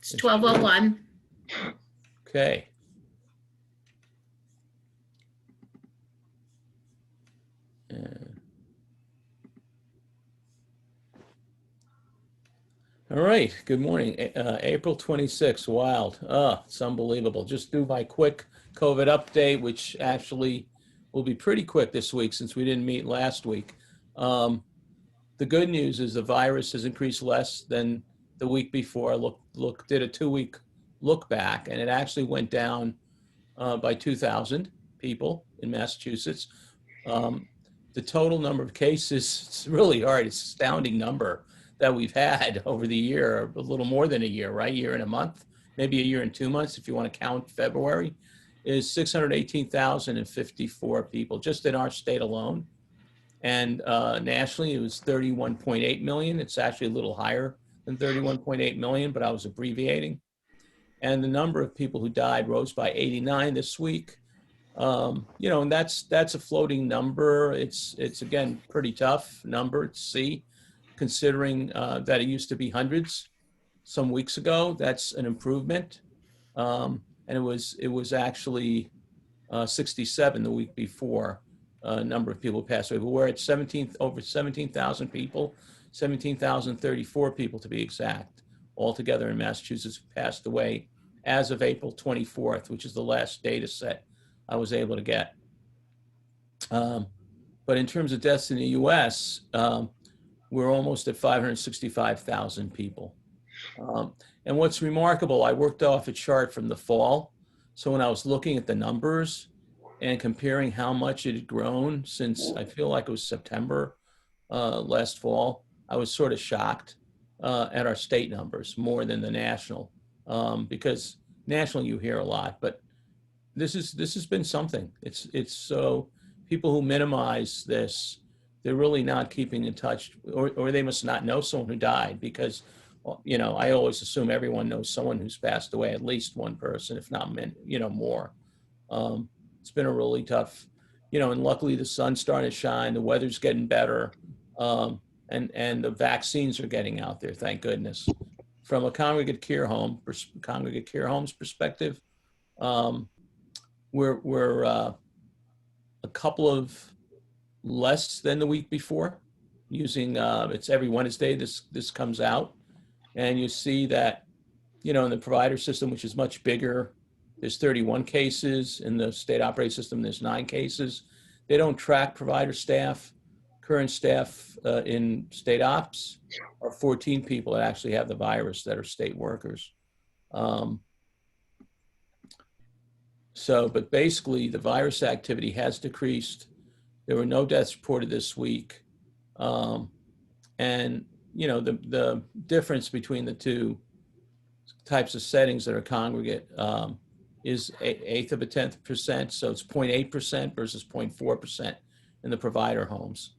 It's 12:01. Okay. All right. Good morning. April 26th. Wild. It's unbelievable. Just do my quick COVID update, which actually will be pretty quick this week since we didn't meet last week. The good news is the virus has increased less than the week before. I did a 2-week look back, and it actually went down by 2,000 people in Massachusetts. The total number of cases, it's really hard. It's an astounding number that we've had over the year, a little more than a year, right? Year and a month, maybe a year and 2 months, if you want to count February, is 618,054 people just in our state alone. And nationally, it was 31.8 million. It's actually a little higher than 31.8 million, but I was abbreviating. And the number of people who died rose by 89 this week. And that's a floating number. It's again, pretty tough number to see, considering that it used to be hundreds some weeks ago. That's an improvement. And it was actually 67 the week before. Number of people passed away. But we're at over 17,000 people, 17,034 people to be exact, altogether in Massachusetts passed away as of April 24th, which is the last data set I was able to get. But in terms of deaths in the US, we're almost at 565,000 people. And what's remarkable, I worked off a chart from the fall. So when I was looking at the numbers and comparing how much it had grown since, I feel like it was September last fall, I was sort of shocked at our state numbers more than the national, because national you hear a lot, but this has been something. It's so people who minimize this, they're really not keeping in touch, or they must not know someone who died, because I always assume everyone knows someone who's passed away, at least one person, if not many, more. It's been a really tough, and luckily the sun's starting to shine, the weather's getting better, and the vaccines are getting out there, thank goodness. From a congregate care homes perspective, we're a couple of less than the week before, using it's every Wednesday this comes out, and you see that in the provider system, which is much bigger, there's 31 cases. In the state operating system, there's 9 cases. They don't track provider staff. Current staff in state ops are 14 people that actually have the virus that are state workers. But basically the virus activity has decreased. There were no deaths reported this week. And the difference between the two types of settings that are congregate is 0.1%. So it's 0.8% versus 0.4% in the provider homes.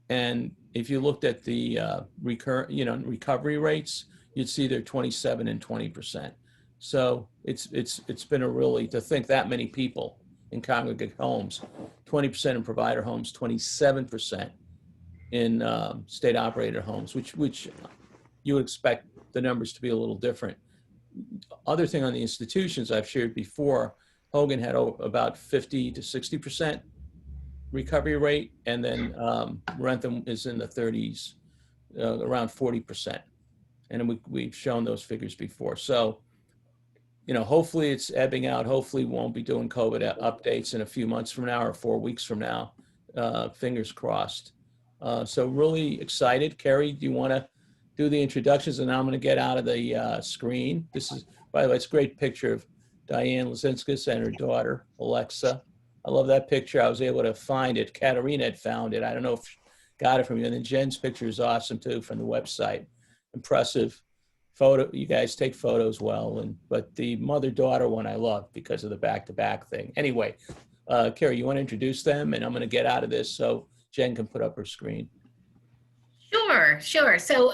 And if you looked at the recovery rates, you'd see they're 27 and 20%. So it's been a really, to think that many people in congregate homes, 20% in provider homes, 27% in state operated homes, which you would expect the numbers to be a little different. Other thing on the institutions I've shared before, Hogan had about 50 to 60% recovery rate, and then Rentham is in the 30s, around 40%. And we've shown those figures before. So, hopefully it's ebbing out. Hopefully we won't be doing COVID updates in a few months from now or 4 weeks from now. Fingers crossed. So really excited. Kerry, do you want to do the introductions? And I'm going to get out of the screen. This is, by the way, it's a great picture of Dianne Lescinskas and her daughter, Alexa. I love that picture. I was able to find it. Katerina had found it. I don't know if she got it from you. And then Jen's picture is awesome too from the website. Impressive photo. You guys take photos well. But the mother-daughter one I love because of the back-to-back thing. Anyway, Kerry, you want to introduce them? And I'm going to get out of this so Jen can put up her screen. Sure. So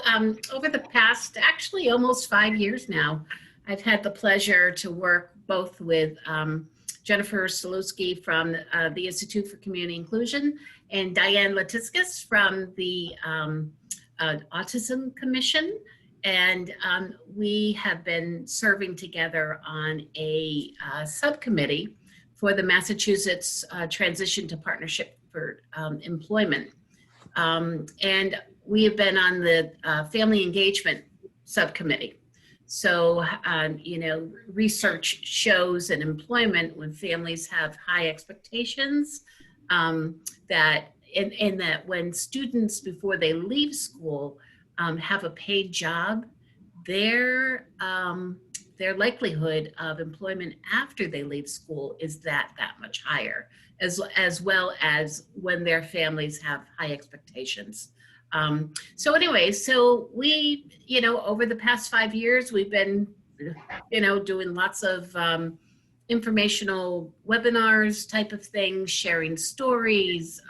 over the past, actually almost 5 years now, I've had the pleasure to work both with Jen Sulewski from the Institute for Community Inclusion and Dianne Lescinskas from the Autism Commission. And we have been serving together on a subcommittee for the Massachusetts Transition to Partnership for Employment. And we have been on the Family Engagement Subcommittee. So, you know, research shows in employment when families have high expectations, that in that when students, before they leave school, have a paid job, their likelihood of employment after they leave school is that much higher, as well as when their families have high expectations. So anyway, so we, you know, over the past 5 years, we've been, you know, doing lots of informational webinars type of things, sharing stories.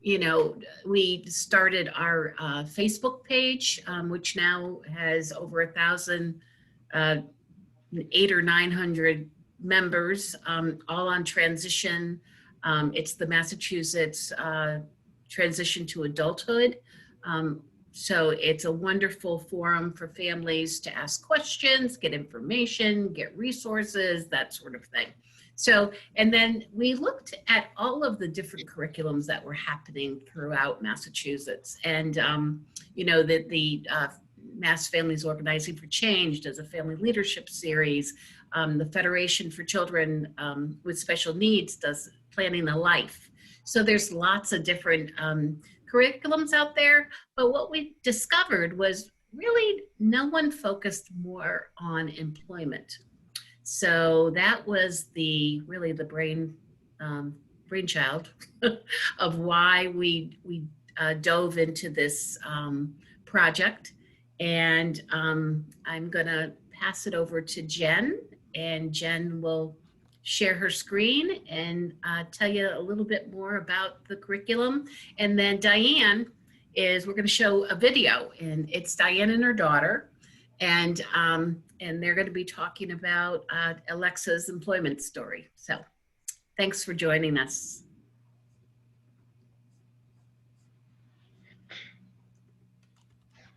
You know, we started our Facebook page, which now has over 1,000, 800 or 900 members, all on transition. It's the Massachusetts Transition to Adulthood. So it's a wonderful forum for families to ask questions, get information, get resources, that sort of thing. So, and then we looked at all of the different curriculums that were happening throughout Massachusetts. And, you know, the Mass Families Organizing for Change does a family leadership series. The Federation for Children with Special Needs does Planning a Life. So there's lots of different curriculums out there. But what we discovered was really no one focused more on employment. So that was really the brainchild of why we dove into this project. And I'm gonna pass it over to Jen, and Jen will share her screen and tell you a little bit more about the curriculum. And then Dianne we're gonna show a video, and it's Dianne and her daughter. And they're going to be talking about Alexa's employment story. So thanks for joining us.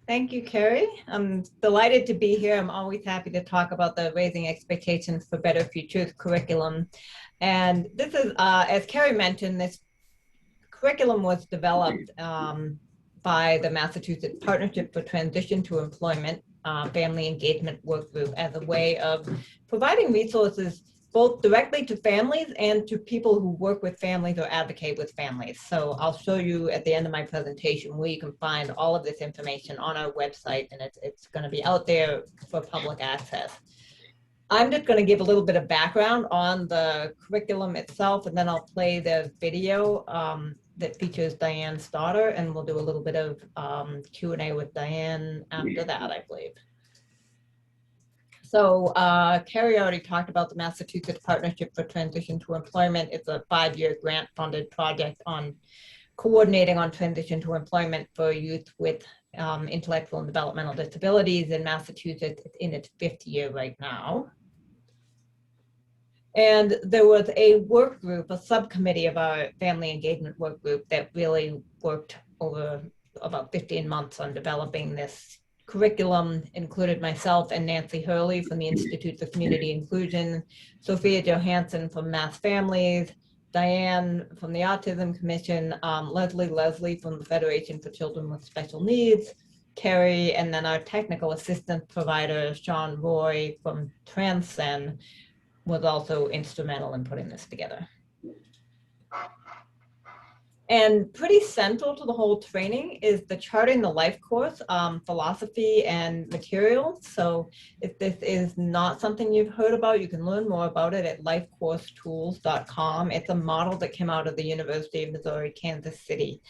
Thank you, Kerry. I'm delighted to be here. I'm always happy to talk about the Raising Expectations for Better Futures curriculum. And this is, as Kerry mentioned, this curriculum was developed by the Massachusetts Partnership for Transition to Employment Family Engagement Work Group as a way of providing resources both directly to families and to people who work with families or advocate with families. So I'll show you at the end of my presentation where you can find all of this information on our website, and it's going to be out there for public access. I'm just going to give a little bit of background on the curriculum itself, and then I'll play the video that features Dianne's daughter, and we'll do a little bit of Q&A with Dianne after that, I believe. So Kerry already talked about the Massachusetts Partnership for Transition to Employment. It's a 5-year grant-funded project on coordinating on transition to employment for youth with intellectual and developmental disabilities in Massachusetts. It's in its 5th year right now. And there was a work group, a subcommittee of our family engagement work group that really worked over about 15 months on developing this curriculum. Included myself and Nancy Hurley from the Institute for Community Inclusion, Sophia Johansson from Mass Families, Dianne from the Autism Commission, Leslie from the Federation for Children with Special Needs, Kerry, and then our technical assistance provider, Sean Roy from Transcend, was also instrumental in putting this together. And pretty central to the whole training is the Charting the Life course, philosophy and materials. So if this is not something you've heard about, you can learn more about it at lifecoursetools.com. It's a model that came out of the University of Missouri, Kansas City,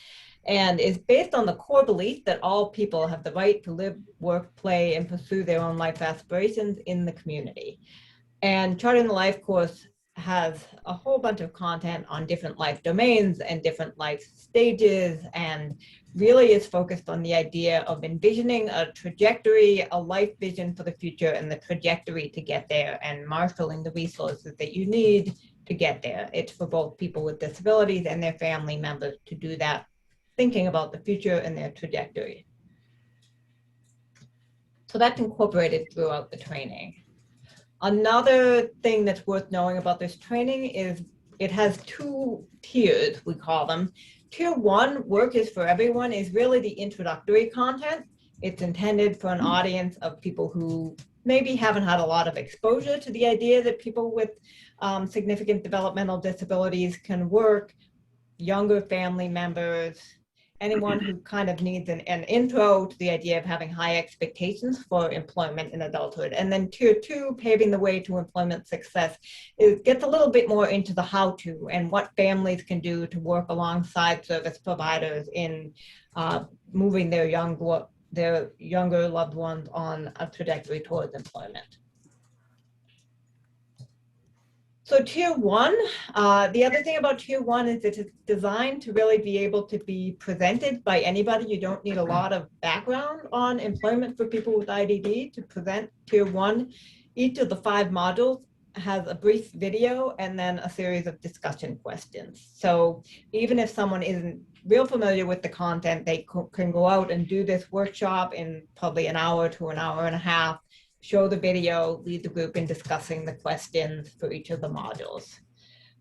and is based on the core belief that all people have the right to live, work, play, and pursue their own life aspirations in the community. And Charting the Life course has a whole bunch of content on different life domains and different life stages, and really is focused on the idea of envisioning a trajectory, a life vision for the future, and the trajectory to get there, and marshaling the resources that you need to get there. It's for both people with disabilities and their family members to do that, thinking about the future and their trajectory. So that's incorporated throughout the training. Another thing that's worth knowing about this training is it has 2 tiers, we call them. Tier 1, work is for everyone, is really the introductory content. It's intended for an audience of people who maybe haven't had a lot of exposure to the idea that people with significant developmental disabilities can work, younger family members, anyone who kind of needs an intro to the idea of having high expectations for employment in adulthood. And then tier 2, paving the way to employment success, it gets a little bit more into the how-to and what families can do to work alongside service providers in moving their younger loved ones on a trajectory towards employment. So tier 1, the other thing about tier 1 is it's designed to really be able to be presented by anybody. You don't need a lot of background on employment for people with IDD to present tier 1. Each of the 5 modules has a brief video and then a series of discussion questions. So even if someone isn't real familiar with the content, they can go out and do this workshop in probably an hour to an hour and a half, show the video, lead the group in discussing the questions for each of the modules.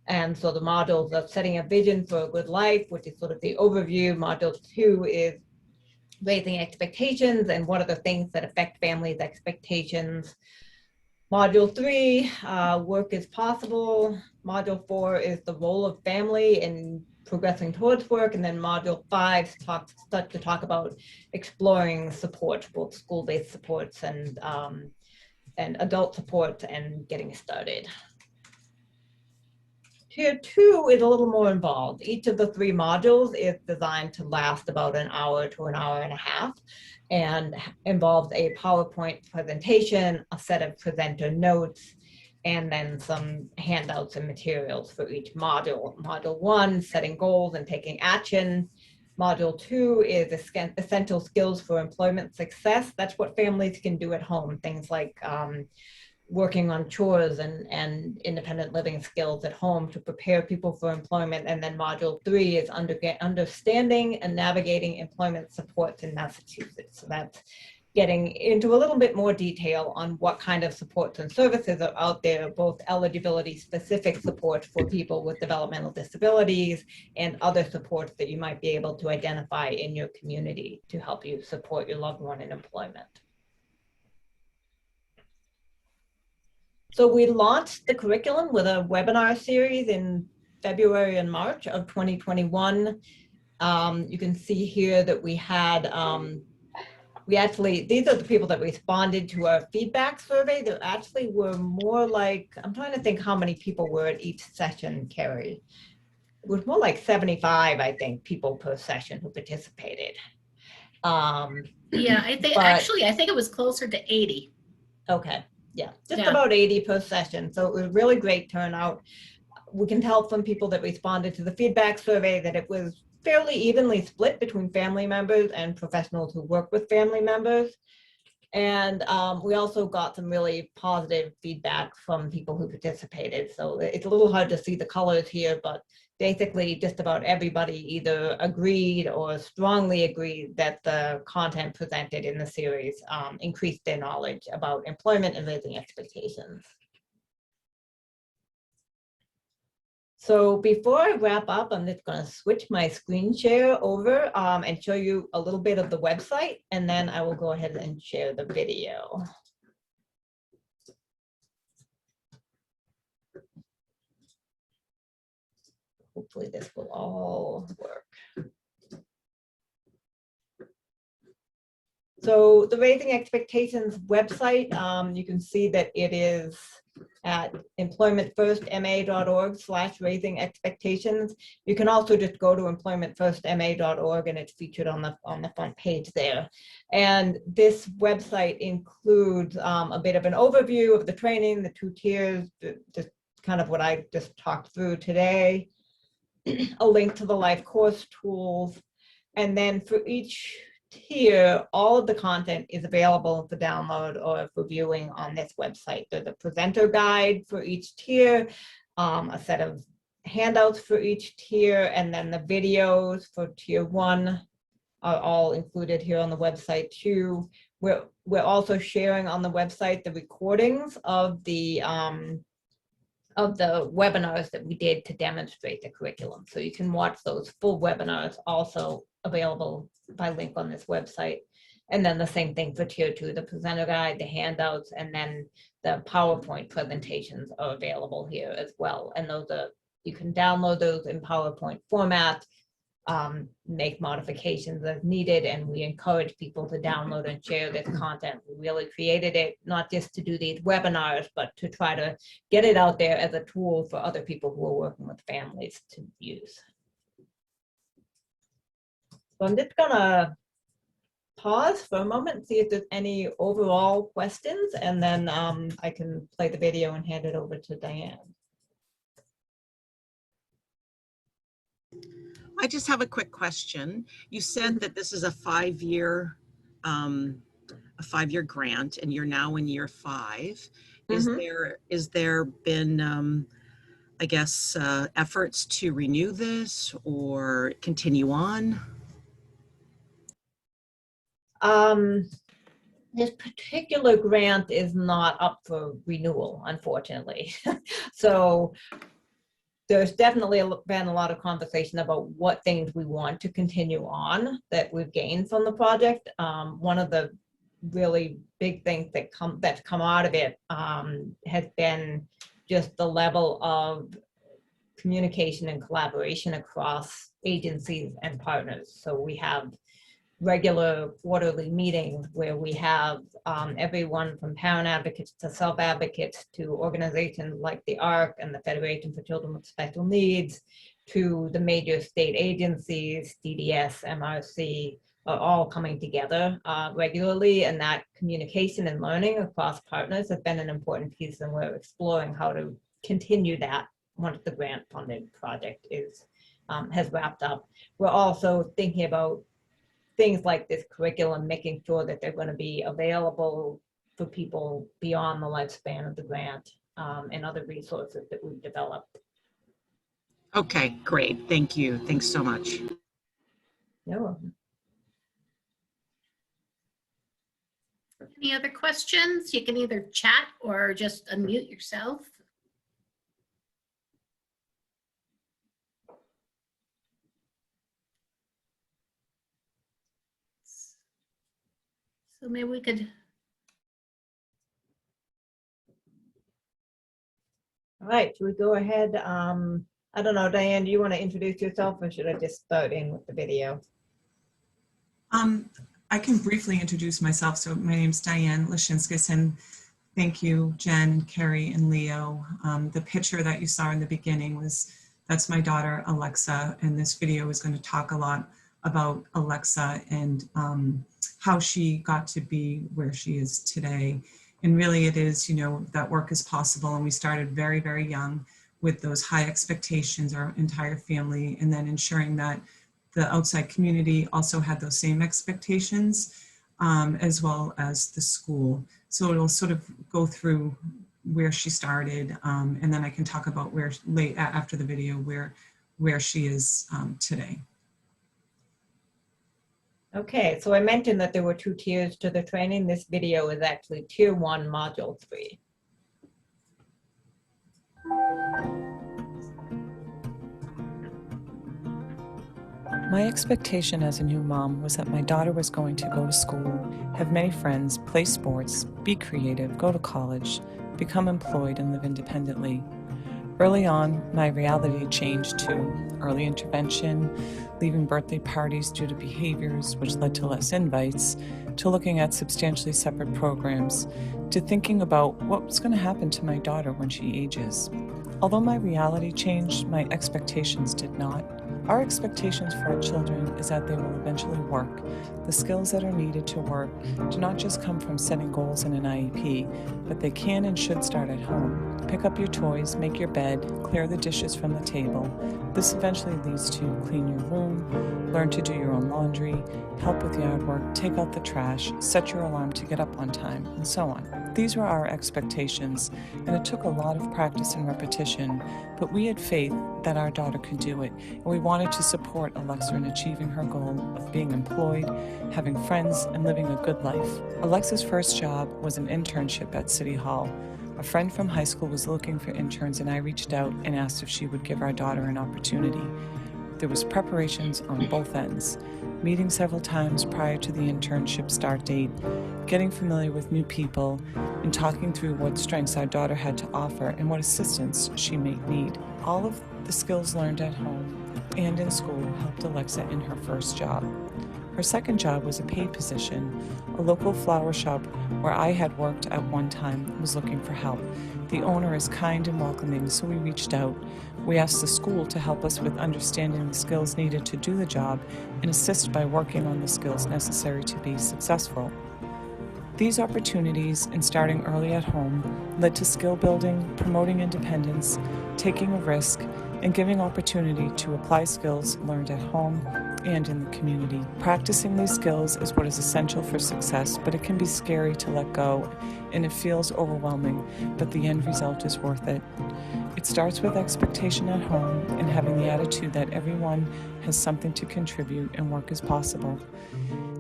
And so the modules of setting a vision for a good life, which is sort of the overview. Module 2 is raising expectations and what are the things that affect families' expectations. Module 3, work is possible. Module 4 is the role of family in progressing towards work. And then module 5 starts to talk about exploring support, both school-based supports and adult support and getting started. Tier 2 is a little more involved. Each of the 3 modules is designed to last about an hour to an hour and a half and involves a PowerPoint presentation, a set of presenter notes, and then some handouts and materials for each module. Module 1, setting goals and taking action. Module 2 is essential skills for employment success. That's what families can do at home, things like working on chores and independent living skills at home to prepare people for employment. And then module 3 is understanding and navigating employment supports in Massachusetts. So that's getting into a little bit more detail on what kind of supports and services are out there, both eligibility specific support for people with developmental disabilities and other supports that you might be able to identify in your community to help you support your loved one in employment. So we launched the curriculum with a webinar series in February and March of 2021. You can see here that we had, these are the people that responded to our feedback survey. There actually were more like, I'm trying to think how many people were at each session, Kerry. It was more like 75, I think, people per session who participated. Yeah, I think it was closer to 80. Okay. Yeah, just about 80 per session. So it was really great turnout. We can tell from people that responded to the feedback survey that it was fairly evenly split between family members and professionals who work with family members. And we also got some really positive feedback from people who participated. So it's a little hard to see the colors here, but basically just about everybody either agreed or strongly agreed that the content presented in the series increased their knowledge about employment and raising expectations. So before I wrap up, I'm just going to switch my screen share over and show you a little bit of the website, and then I will go ahead and share the video. Hopefully this will all work. So the Raising Expectations website, you can see that it is at employmentfirstma.org/raising expectations. You can also just go to employmentfirstma.org and it's featured on the front page there. And this website includes a bit of an overview of the training, the 2 tiers, just kind of what I just talked through today, a link to the life course tools, and then for each tier, all of the content is available for download or for viewing on this website. There's a presenter guide for each tier, a set of handouts for each tier, and then the videos for tier 1 are all included here on the website too. we're also sharing on the website the recordings of the webinars that we did to demonstrate the curriculum. So you can watch those full webinars, also available by link on this website. And then the same thing for tier 2, the presenter guide, the handouts, and then the PowerPoint presentations are available here as well. And those are, you can download those in PowerPoint format, make modifications as needed, and we encourage people to download and share this content. We really created it not just to do these webinars, but to try to get it out there as a tool for other people who are working with families to use. So I'm just gonna pause for a moment and see if there's any overall questions, and then I can play the video and hand it over to Dianne. I just have a quick question. You said that this is a 5-year grant, and you're now in year 5. Is there been, I guess, efforts to renew this or continue on? This particular grant is not up for renewal, unfortunately. So there's definitely been a lot of conversation about what things we want to continue on that we've gained from the project. One of the really big things that's come out of it has been just the level of communication and collaboration across agencies and partners. So we have regular quarterly meetings where we have everyone from parent advocates to self-advocates to organizations like the ARC and the Federation for Children with Special Needs to the major state agencies, DDS, MRC, are all coming together regularly, and that communication and learning across partners has been an important piece, and we're exploring how to continue that once the grant funded project has wrapped up. We're also thinking about things like this curriculum, making sure that they're going to be available for people beyond the lifespan of the grant, and other resources that we've developed. Okay, great. Thank you. Thanks so much. You're welcome. Any other questions? You can either chat or just unmute yourself. So maybe we could. All right, should we go ahead? I don't know, Dianne, do you want to introduce yourself, or should I just start in with the video? I can briefly introduce myself. So my name's Dianne Lescinskas, and thank you, Jen, Kerry, and Leo. The picture that you saw in the beginning that's my daughter, Alexa, and this video is going to talk a lot about Alexa and how she got to be where she is today. And really it is, you know, that work is possible, and we started very, very young with those high expectations, our entire family, and then ensuring that the outside community also had those same expectations, as well as the school. So it'll sort of go through where she started, and then I can talk about where after the video where she is today. Okay, so I mentioned that there were 2 tiers to the training. This video is actually tier 1, module 3. My expectation as a new mom was that my daughter was going to go to school, have many friends, play sports, be creative, go to college, become employed, and live independently. Early on, my reality changed to early intervention, leaving birthday parties due to behaviors which led to less invites, to looking at substantially separate programs, to thinking about what was going to happen to my daughter when she ages. Although my reality changed, my expectations did not. Our expectations for our children is that they will eventually work. The skills that are needed to work do not just come from setting goals in an IEP, but they can and should start at home. Pick up your toys, make your bed, clear the dishes from the table. This eventually leads to clean your room, learn to do your own laundry, help with yard work, take out the trash, set your alarm to get up on time, and so on. These were our expectations, and it took a lot of practice and repetition, but we had faith that our daughter could do it, and we wanted wanted to support Alexa in achieving her goal of being employed, having friends, and living a good life. Alexa's first job was an internship at City Hall. A friend from high school was looking for interns, and I reached out and asked if she would give our daughter an opportunity. There was preparations on both ends, meeting several times prior to the internship start date, getting familiar with new people, and talking through what strengths our daughter had to offer and what assistance she may need. All of the skills learned at home and in school helped Alexa in her first job. Her second job was a paid position. A local flower shop where I had worked at one time was looking for help. The owner is kind and welcoming, so we reached out. We asked the school to help us with understanding the skills needed to do the job and assist by working on the skills necessary to be successful. These opportunities and starting early at home led to skill building, promoting independence, taking a risk, and giving opportunity to apply skills learned at home and in the community. Practicing these skills is what is essential for success, but it can be scary to let go, and it feels overwhelming, but the end result is worth it. It starts with expectation at home and having the attitude that everyone has something to contribute and work is possible.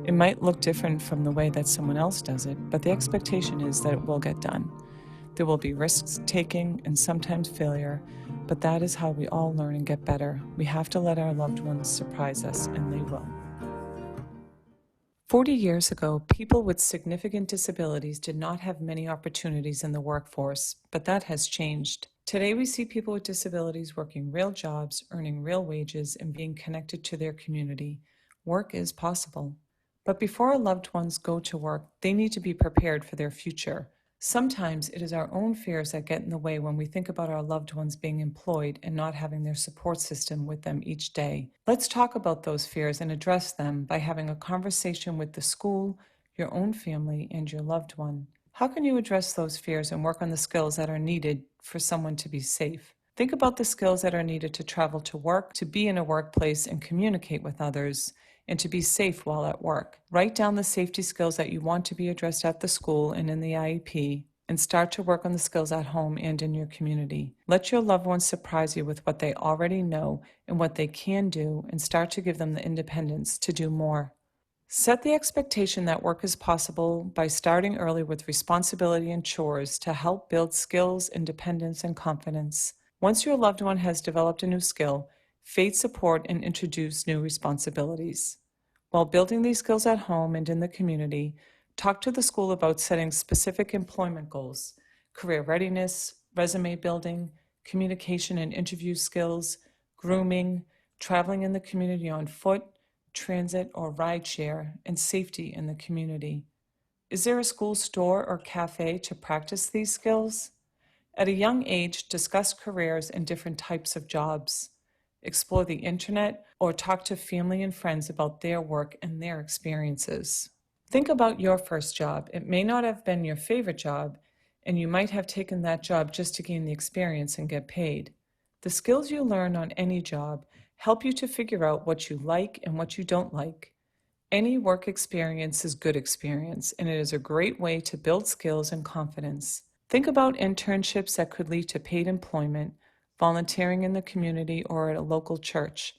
It might look different from the way that someone else does it, but the expectation is that it will get done. There will be risks taking and sometimes failure, but that is how we all learn and get better. We have to let our loved ones surprise us, and they will. 40 years ago, people with significant disabilities did not have many opportunities in the workforce, but that has changed. Today, we see people with disabilities working real jobs, earning real wages, and being connected to their community. Work is possible. But before our loved ones go to work, they need to be prepared for their future. Sometimes it is our own fears that get in the way when we think about our loved ones being employed and not having their support system with them each day. Let's talk about those fears and address them by having a conversation with the school, your own family, and your loved one. How can you address those fears and work on the skills that are needed for someone to be safe? Think about the skills that are needed to travel to work, to be in a workplace and communicate with others, and to be safe while at work. Write down the safety skills that you want to be addressed at the school and in the IEP, and start to work on the skills at home and in your community. Let your loved ones surprise you with what they already know and what they can do, and start to give them the independence to do more. Set the expectation that work is possible by starting early with responsibility and chores to help build skills, independence, and confidence. Once your loved one has developed a new skill, faith support and introduce new responsibilities. While building these skills at home and in the community, talk to the school about setting specific employment goals, career readiness, resume building, communication and interview skills, grooming, traveling in the community on foot, transit or rideshare, and safety in the community. Is there a school store or cafe to practice these skills? At a young age, discuss careers and different types of jobs. Explore the internet or talk to family and friends about their work and their experiences. Think about your first job. It may not have been your favorite job, and you might have taken that job just to gain the experience and get paid. The skills you learn on any job help you to figure out what you like and what you don't like. Any work experience is good experience, and it is a great way to build skills and confidence. Think about internships that could lead to paid employment, volunteering in the community or at a local church,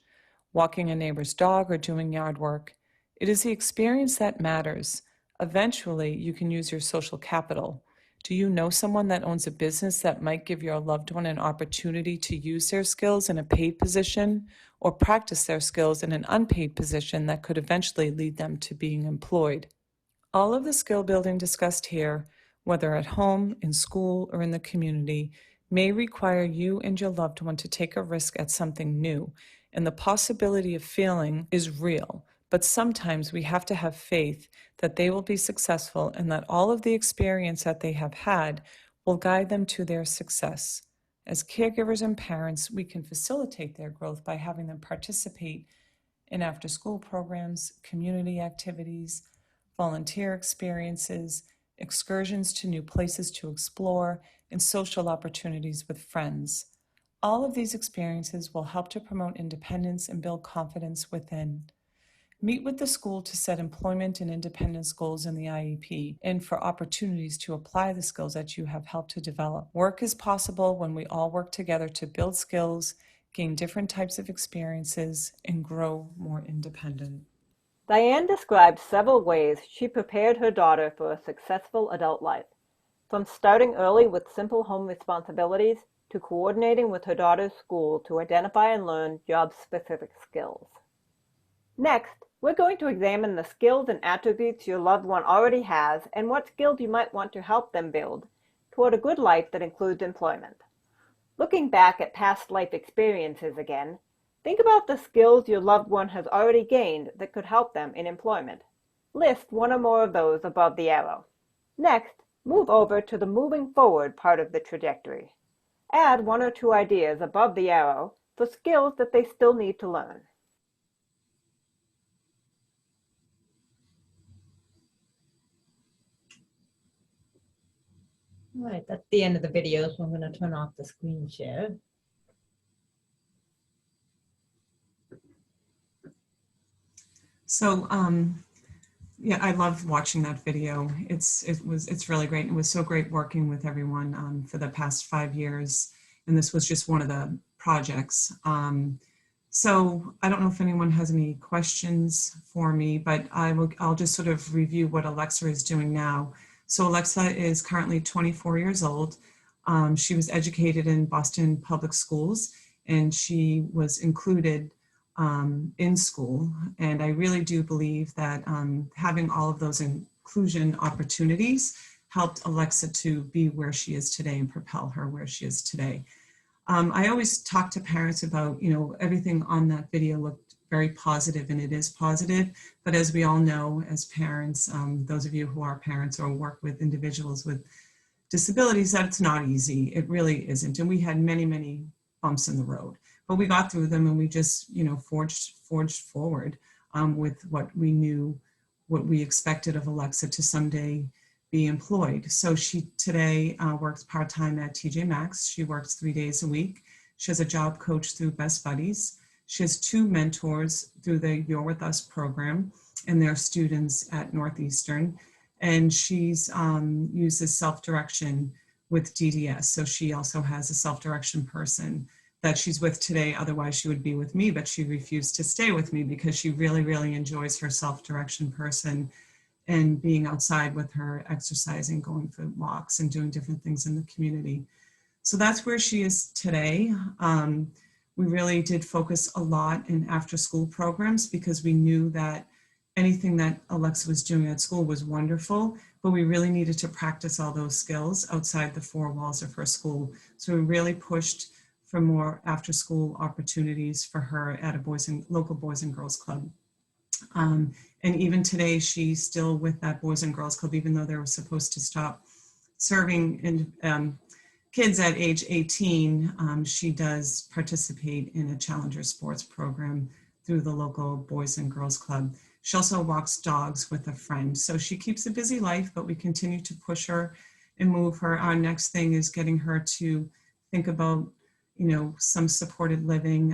walking a neighbor's dog or doing yard work. It is the experience that matters. Eventually, you can use your social capital. Do you know someone that owns a business that might give your loved one an opportunity to use their skills in a paid position or practice their skills in an unpaid position that could eventually lead them to being employed? All of the skill building discussed here, whether at home, in school, or in the community, may require you and your loved one to take a risk at something new, and the possibility of failing is real. But sometimes we have to have faith that they will be successful and that all of the experience that they have had will guide them to their success. As caregivers and parents, we can facilitate their growth by having them participate in after-school programs, community activities, volunteer experiences, excursions to new places to explore, and social opportunities with friends. All of these experiences will help to promote independence and build confidence within. Meet with the school to set employment and independence goals in the IEP and for opportunities to apply the skills that you have helped to develop. Work is possible when we all work together to build skills, gain different types of experiences, and grow more independent. Dianne described several ways she prepared her daughter for a successful adult life, from starting early with simple home responsibilities to coordinating with her daughter's school to identify and learn job-specific skills. Next, we're going to examine the skills and attributes your loved one already has and what skills you might want to help them build toward a good life that includes employment. Looking back at past life experiences again, think about the skills your loved one has already gained that could help them in employment. List one or more of those above the arrow. Next, move over to the moving forward part of the trajectory. Add one or two ideas above the arrow for skills that they still need to learn. All right, that's the end of the video, so I'm going to turn off the screen share. So yeah, I love watching that video. It's really great. It was so great working with everyone for the past 5 years, and this was just one of the projects. So I don't know if anyone has any questions for me, but I'll just sort of review what Alexa is doing now. So Alexa is currently 24 years old. She was educated in Boston Public Schools, and she was included in school. And I really do believe that having all of those inclusion opportunities helped Alexa to be where she is today and propel her where she is today. I always talk to parents about, everything on that video looked very positive, and it is positive. But as we all know, as parents, those of you who are parents or work with individuals with disabilities, that it's not easy. It really isn't. And we had many, many bumps in the road, but we got through them, and we just, forged forward with what we knew, what we expected of Alexa to someday be employed. So she today works part-time at TJ Maxx. She works 3 days a week. She has a job coach through Best Buddies. She has 2 mentors through the You're With Us program, and they're students at Northeastern. And she's uses Selfdirection with DDS. So she also has a Selfdirection person that she's with today. Otherwise she would be with me, but she refused to stay with me because she really, really enjoys her Selfdirection person and being outside with her, exercising, going for walks, and doing different things in the community. So that's where she is today. We really did focus a lot in after school programs because we knew that anything that Alexa was doing at school was wonderful, but we really needed to practice all those skills outside the 4 walls of her school. So we really pushed for more after school opportunities for her at a local Boys and Girls Club. And even today, she's still with that Boys and Girls Club, even though they were supposed to stop serving in, kids at age 18. She does participate in a Challenger sports program through the local Boys and Girls Club. She also walks dogs with a friend. So she keeps a busy life, but we continue to push her and move her. Our next thing is getting her to think about, some supported living,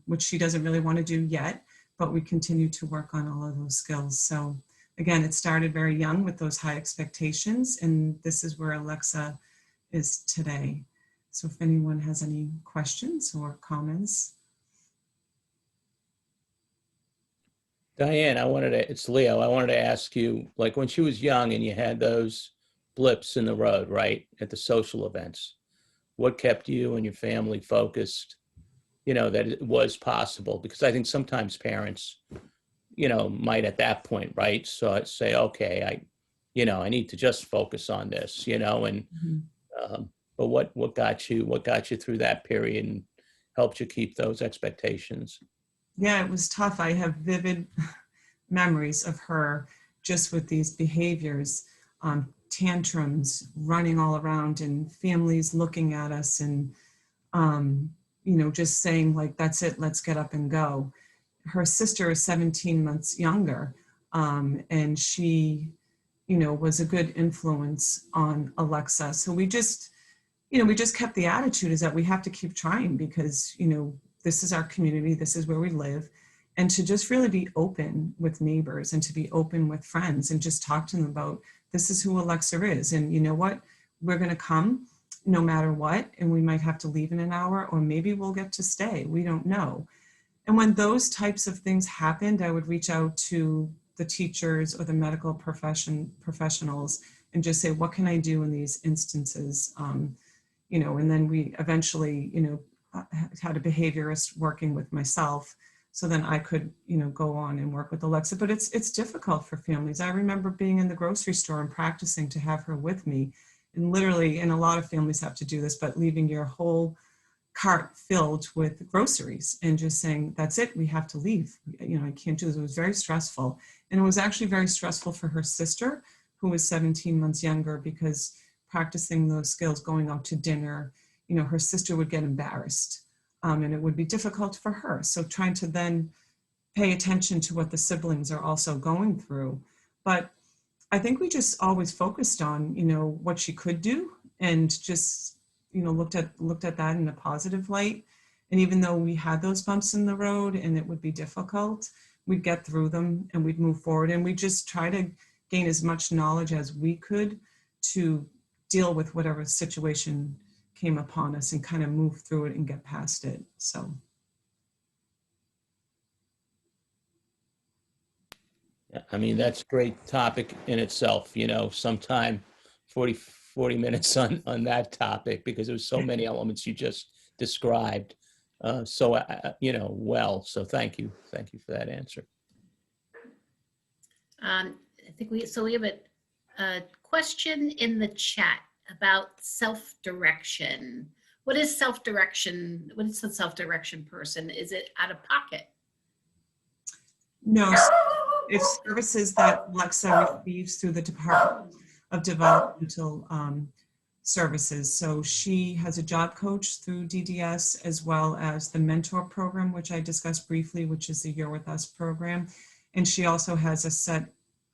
which she doesn't really want to do yet, but we continue to work on all of those skills. So again, it started very young with those high expectations, and this is where Alexa is today. So if anyone has any questions or comments. Diane, it's Leo. I wanted to ask you, like when she was young and you had those blips in the road, right, at the social events, what kept you and your family focused, that it was possible? Because I think sometimes parents, might at that point, right, so I'd say, okay, I need to just focus on this, and but what got you through that period and helped you keep those expectations? Yeah, it was tough. I have vivid memories of her just with these behaviors, tantrums, running all around, and families looking at us and, just saying like, that's it, let's get up and go. Her sister is 17 months younger, and she, was a good influence on Alexa. So we just kept the attitude is that we have to keep trying because, this is our community, this is where we live, and to just really be open with neighbors and to be open with friends and just talk to them about this is who Alexa is. And you know what, we're going to come no matter what, and we might have to leave in an hour, or maybe we'll get to stay. We don't know. And when those types of things happened, I would reach out to the teachers or the medical professionals and just say, what can I do in these instances? You know, and then we eventually, you know, had a behaviorist working with myself, so then I could, you know, go on and work with Alexa. But it's difficult for families. I remember being in the grocery store and practicing to have her with me, and literally, and a lot of families have to do this, but leaving your whole cart filled with groceries and just saying, that's it, we have to leave. You know, I can't do this. It was very stressful. And it was actually very stressful for her sister, who was 17 months younger, because practicing those skills, going out to dinner, you know, her sister would get embarrassed, and it would be difficult for her. So trying to then pay attention to what the siblings are also going through. But I think we just always focused on, you know, what she could do, and just, you know, looked at that in a positive light. And even though we had those bumps in the road and it would be difficult, we'd get through them and we'd move forward. And we just try to gain as much knowledge as we could to deal with whatever situation came upon us and kind of move through it and get past it. So. Yeah, I mean, that's a great topic in itself, you know, sometime 40 minutes on that topic, because there's so many elements you just described. You know, well, so thank you for that answer. I think we have a question in the chat about self-direction. What is self-direction? What is the self-direction person? Is it out of pocket? No, it's services that Alexa receives through the Department of Developmental Services. So she has a job coach through DDS, as well as the mentor program, which I discussed briefly, which is the You're With Us program. And she also has a set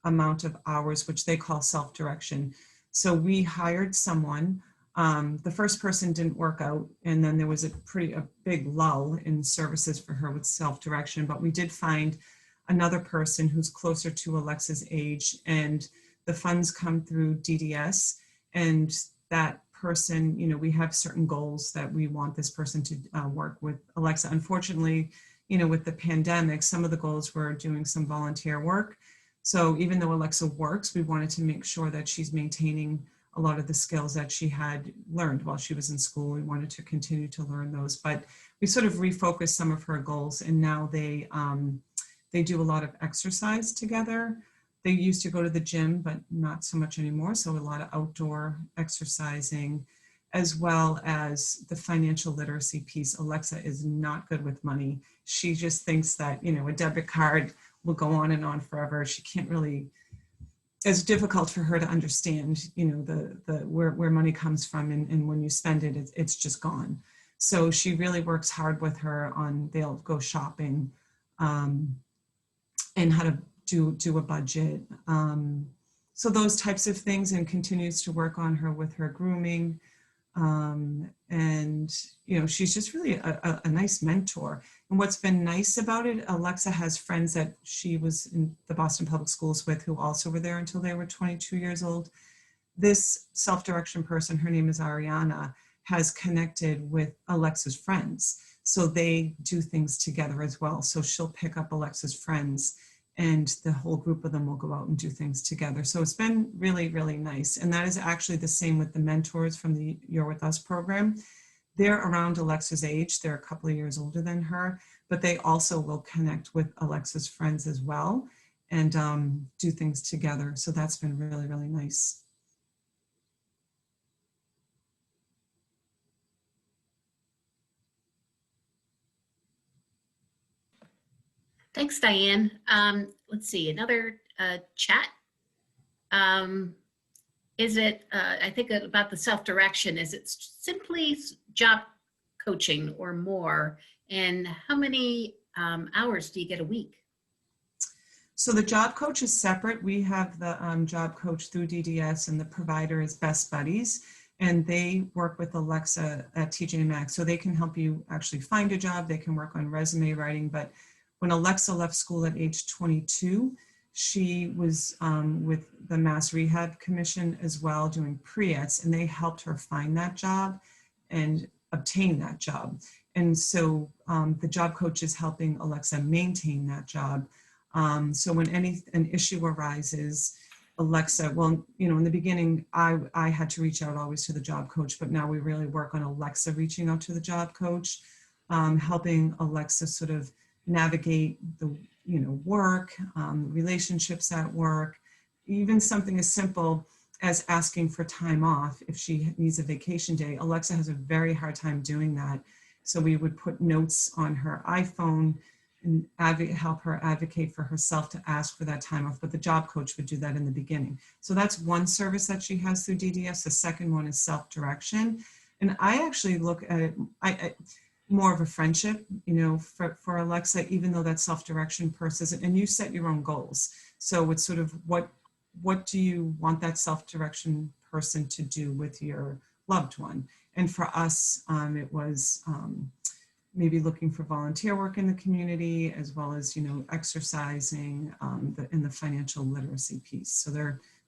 amount of hours, which they call self-direction. So we hired someone. The first person didn't work out, and then there was a big lull in services for her with self-direction, but we did find another person who's closer to Alexa's age, and the funds come through DDS, and that person, you know, we have certain goals that we want this person to work with Alexa. Unfortunately, you know, with the pandemic, some of the goals were doing some volunteer work. So even though Alexa works, we wanted to make sure that she's maintaining a lot of the skills that she had learned while she was in school. We wanted to continue to learn those, but we sort of refocused some of her goals, and now they do a lot of exercise together. They used to go to the gym, but not so much anymore. So a lot of outdoor exercising, as well as the financial literacy piece. Alexa is not good with money. She just thinks that, you know, a debit card will go on and on forever. She can't really, it's difficult for her to understand, you know, the where money comes from, and when you spend it, it's just gone. So she really works hard with her on, they'll go shopping, and how to do a budget. So those types of things, and continues to work on her with her grooming. And, you know, she's just really a nice mentor. And what's been nice about it, Alexa has friends that she was in the Boston Public Schools with, who also were there until they were 22 years old. This self-direction person, her name is Ariana, has connected with Alexa's friends. So they do things together as well. So she'll pick up Alexa's friends, and the whole group of them will go out and do things together. So it's been really, really nice. And that is actually the same with the mentors from the You're With Us program. They're around Alexa's age. They're a couple of years older than her, but they also will connect with Alexa's friends as well, and do things together. So that's been really, really nice. Thanks, Diane. Let's see, another chat. Is it, I think about the self-direction, is it simply job coaching or more? And how many hours do you get a week? So the job coach is separate. We have the job coach through DDS, and the provider is Best Buddies, and they work with Alexa at TJ Maxx. So they can help you actually find a job. They can work on resume writing. But when Alexa left school at age 22, she was with the Mass Rehab Commission as well, doing pre-ets, and they helped her find that job and obtain that job. And so the job coach is helping Alexa maintain that job. So when an issue arises, Alexa, well, you know, in the beginning, I had to reach out always to the job coach, but now we really work on Alexa reaching out to the job coach, helping Alexa sort of navigate the, you know, work, relationships at work, even something as simple as asking for time off if she needs a vacation day. Alexa has a very hard time doing that. So we would put notes on her iPhone and help her advocate for herself to ask for that time off, but the job coach would do that in the beginning. So that's one service that she has through DDS. The second one is self-direction. And I actually look at it, more of a friendship, you know, for Alexa, even though that self-direction person, and you set your own goals. So it's sort of what do you want that self-direction person to do with your loved one? And for us, it was maybe looking for volunteer work in the community, as well as, you know, exercising in the financial literacy piece. So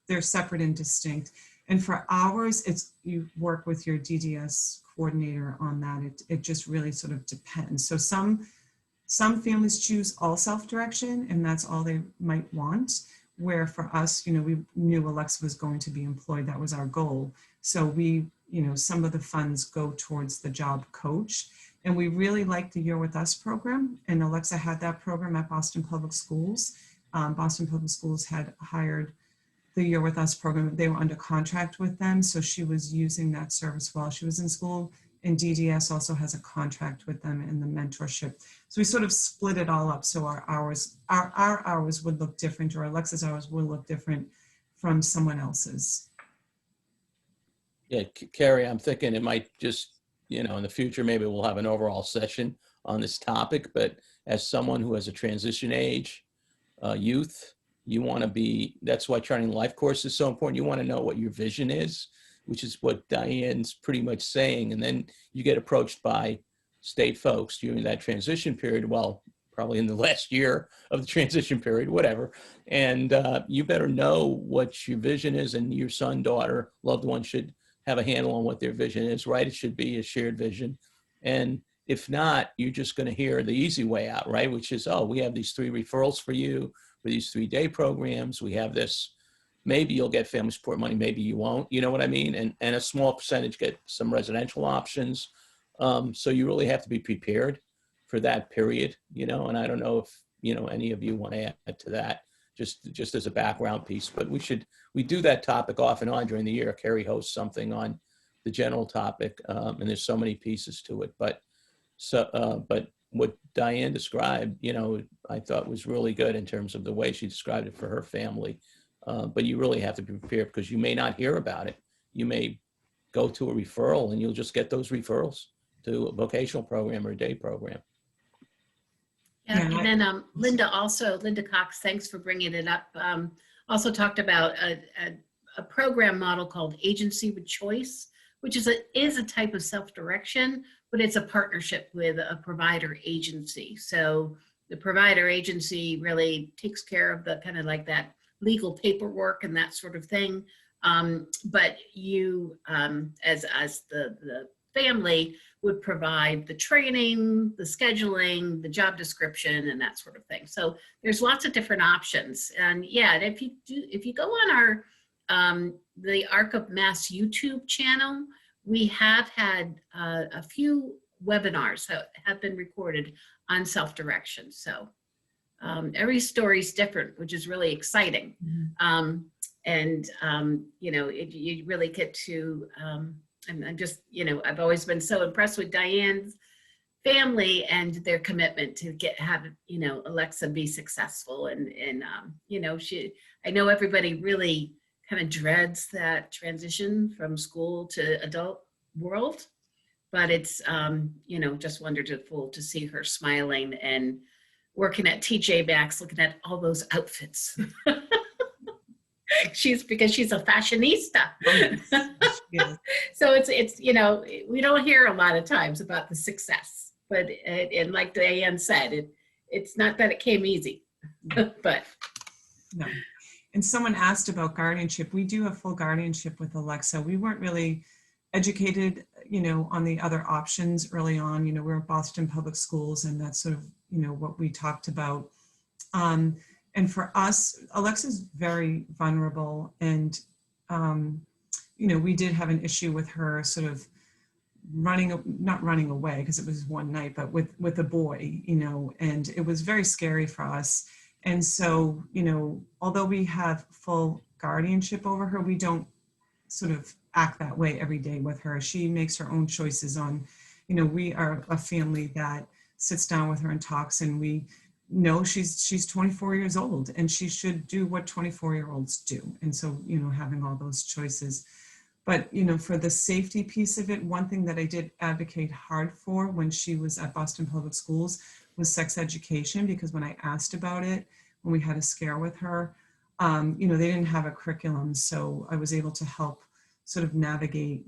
they're separate and distinct. And for hours, it's you work with your DDS coordinator on that. It just really sort of depends. So some families choose all self-direction, and that's all they might want. Where for us, you know, we knew Alexa was going to be employed. That was our goal. So we, you know, some of the funds go towards the job coach. And we really liked the Year With Us program. And Alexa had that program at Boston Public Schools. Boston Public Schools had hired the Year With Us program. They were under contract with them. So she was using that service while she was in school. And DDS also has a contract with them in the mentorship. So we sort of split it all up. So our hours would look different, or Alexa's hours would look different from someone else's. Yeah, Kerry, I'm thinking it might just, you know, in the future, maybe we'll have an overall session on this topic, but as someone who has a transition age, youth, you want to be, that's why Charting Life course is so important. You want to know what your vision is, which is what Diane's pretty much saying. And then you get approached by state folks during that transition period, well, probably in the last year of the transition period, whatever. And you better know what your vision is, and your son, daughter, loved one should have a handle on what their vision is, right? It should be a shared vision. And if not, you're just going to hear the easy way out, right? Which is, oh, we have these 3 referrals for you for these 3-day programs. We have this, maybe you'll get family support money, maybe you won't, you know what I mean? And a small percentage get some residential options. So you really have to be prepared for that period, you know, and I don't know if, you know, any of you want to add to that, just as a background piece, but we do that topic off and on during the year. Kerry hosts something on the general topic, and there's so many pieces to it. But what Dianne described, you know, I thought was really good in terms of the way she described it for her family. But you really have to be prepared, because you may not hear about it. You may go to a referral, and you'll just get those referrals to a vocational program or a day program. Yeah, and then Linda Cox, thanks for bringing it up, also talked about a program model called Agency with Choice, which is a type of self-direction, but it's a partnership with a provider agency. So the provider agency really takes care of the kind of like that legal paperwork and that sort of thing. But you, as the family, would provide the training, the scheduling, the job description, and that sort of thing. So there's lots of different options. And yeah, if you go on our the Arc of Mass YouTube channel, we have had a few webinars that have been recorded on self-direction. So every story is different, which is really exciting. Mm-hmm. You know, you really get to, I'm just, you know, I've always been so impressed with Diane's family and their commitment to have, you know, Alexa be successful. And you know, I know everybody really kind of dreads that transition from school to adult world, but it's, you know, just wonderful to see her smiling and working at TJ Maxx, looking at all those outfits. Because she's a fashionista. Yes. So it's, you know, we don't hear a lot of times about the success, but and like Dianne said, it's not that it came easy, but No. And someone asked about guardianship. We do have full guardianship with Alexa. We weren't really educated, on the other options early on. We're in Boston Public Schools, and that's sort of, what we talked about. And for us, Alexa's very vulnerable, and, we did have an issue with her sort of not running away, because it was one night, but with a boy, and it was very scary for us. And so, although we have full guardianship over her, we don't sort of act that way every day with her. She makes her own choices on, we are a family that sits down with her and talks, and we know she's 24 years old and she should do what 24-year-olds do. And so, having all those choices. But, for the safety piece of it, one thing that I did advocate hard for when she was at Boston Public Schools was sex education, because when I asked about it, when we had a scare with her, they didn't have a curriculum. So I was able to help sort of navigate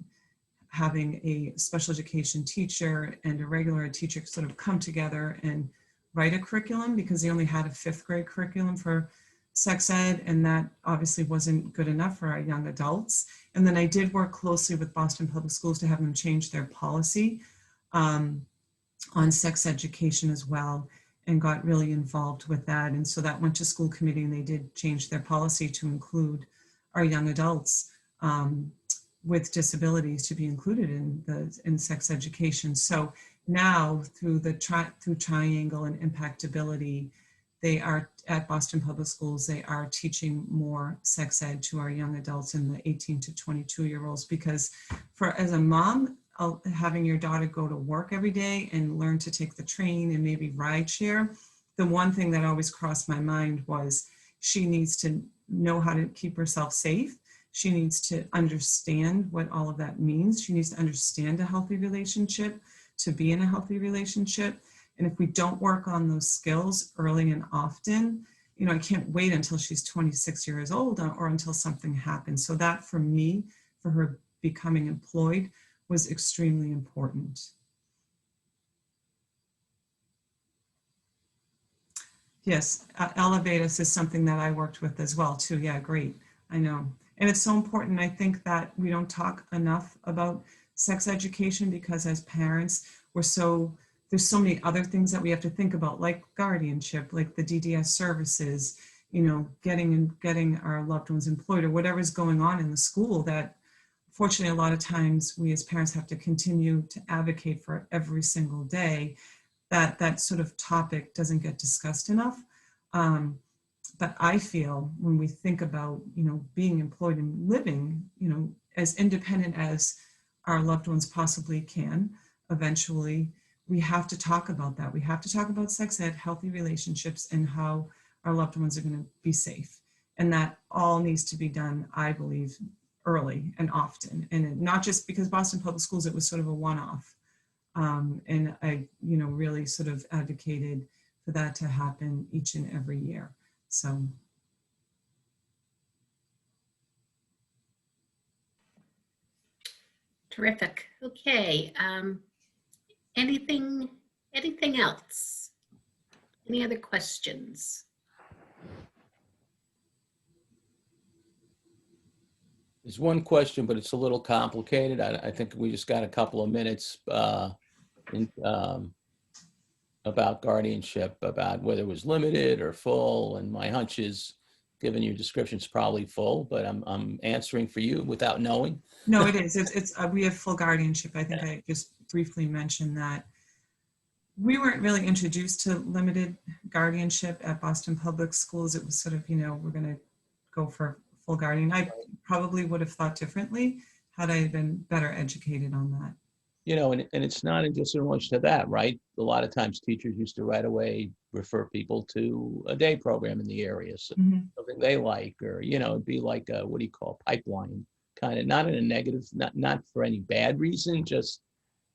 having a special education teacher and a regular teacher sort of come together and write a curriculum, because they only had a 5th grade curriculum for sex ed, and that obviously wasn't good enough for our young adults. And then I did work closely with Boston Public Schools to have them change their policy on sex education as well, and got really involved with that. And so that went to school committee, and they did change their policy to include our young adults with disabilities to be included in sex education. So now through Triangle and Impactability, they are at Boston Public Schools, they are teaching more sex ed to our young adults and the 18 to 22-year-olds, because as a mom, having your daughter go to work every day and learn to take the train and maybe ride share, the one thing that always crossed my mind was she needs to know how to keep herself safe. She needs to understand what all of that means. She needs to understand a healthy relationship, to be in a healthy relationship. And if we don't work on those skills early and often, I can't wait until she's 26 years old or until something happens. So that for me, for her becoming employed, was extremely important. Yes, Elevatus is something that I worked with as well too. Yeah, great. I know. And it's so important. I think that we don't talk enough about sex education, because as parents, there's so many other things that we have to think about, like guardianship, like the DDS services, getting our loved ones employed, or whatever's going on in the school, that fortunately a lot of times we as parents have to continue to advocate for every single day. That sort of topic doesn't get discussed enough. But I feel when we think about, being employed and living, as independent as our loved ones possibly can, eventually, we have to talk about that. We have to talk about sex ed, healthy relationships, and how our loved ones are going to be safe. And that all needs to be done, I believe, early and often. And not just because Boston Public Schools, it was sort of a one-off. And I, really sort of advocated for that to happen each and every year. So. Terrific. Okay. Anything else? Any other questions? There's one question, but it's a little complicated. I think we just got a couple of minutes about guardianship, about whether it was limited or full. And my hunch is, given your description, it's probably full, but I'm answering for you without knowing. No, it is. It's we have full guardianship. I think I just briefly mentioned that. We weren't really introduced to limited guardianship at Boston Public Schools. It was sort of, we're going to go for full guardian. I probably would have thought differently had I been better educated on that. And it's not just in relation to that, right? A lot of times teachers used to right away refer people to a day program in the area, so something they like, or, it'd be like a, what do you call, pipeline, kind of, not in a negative, not for any bad reason, just,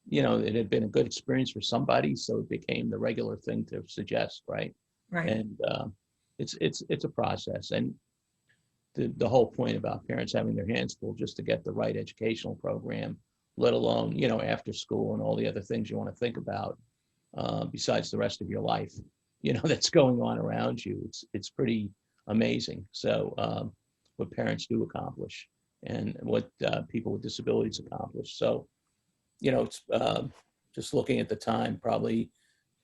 it had been a good experience for somebody, so it became the regular thing to suggest, right? Right. And it's a process. And the whole point about parents having their hands full just to get the right educational program, let alone, after school and all the other things you want to think about, besides the rest of your life, that's going on around you. It's pretty amazing. So what parents do accomplish and what people with disabilities accomplish. So, it's just looking at the time, probably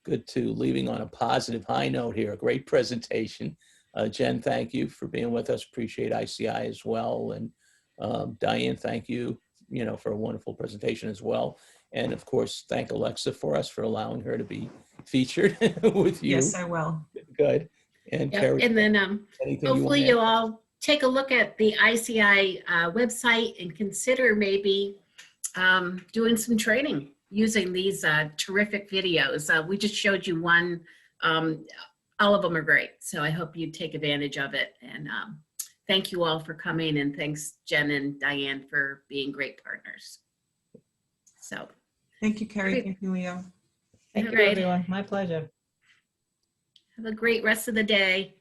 good to leaving on a positive high note here. A great presentation. Jen, thank you for being with us. Appreciate ICI as well. And Dianne, thank you, for a wonderful presentation as well. And of course, thank Alexa for us for allowing her to be featured with you. Yes, I will. Good. And Yep. Kerry, And then anything hopefully you you'll want all take a look at the ICI website and consider maybe doing some training using these terrific videos. We just showed you one. All of them are great. So I hope you take advantage of it. And thank you all for coming. And thanks, Jen and Dianne, for being great partners. So Thank you, Kerry. Great. Thank you, Leo. Thank All you, right. everyone. My pleasure. have a great rest of the day.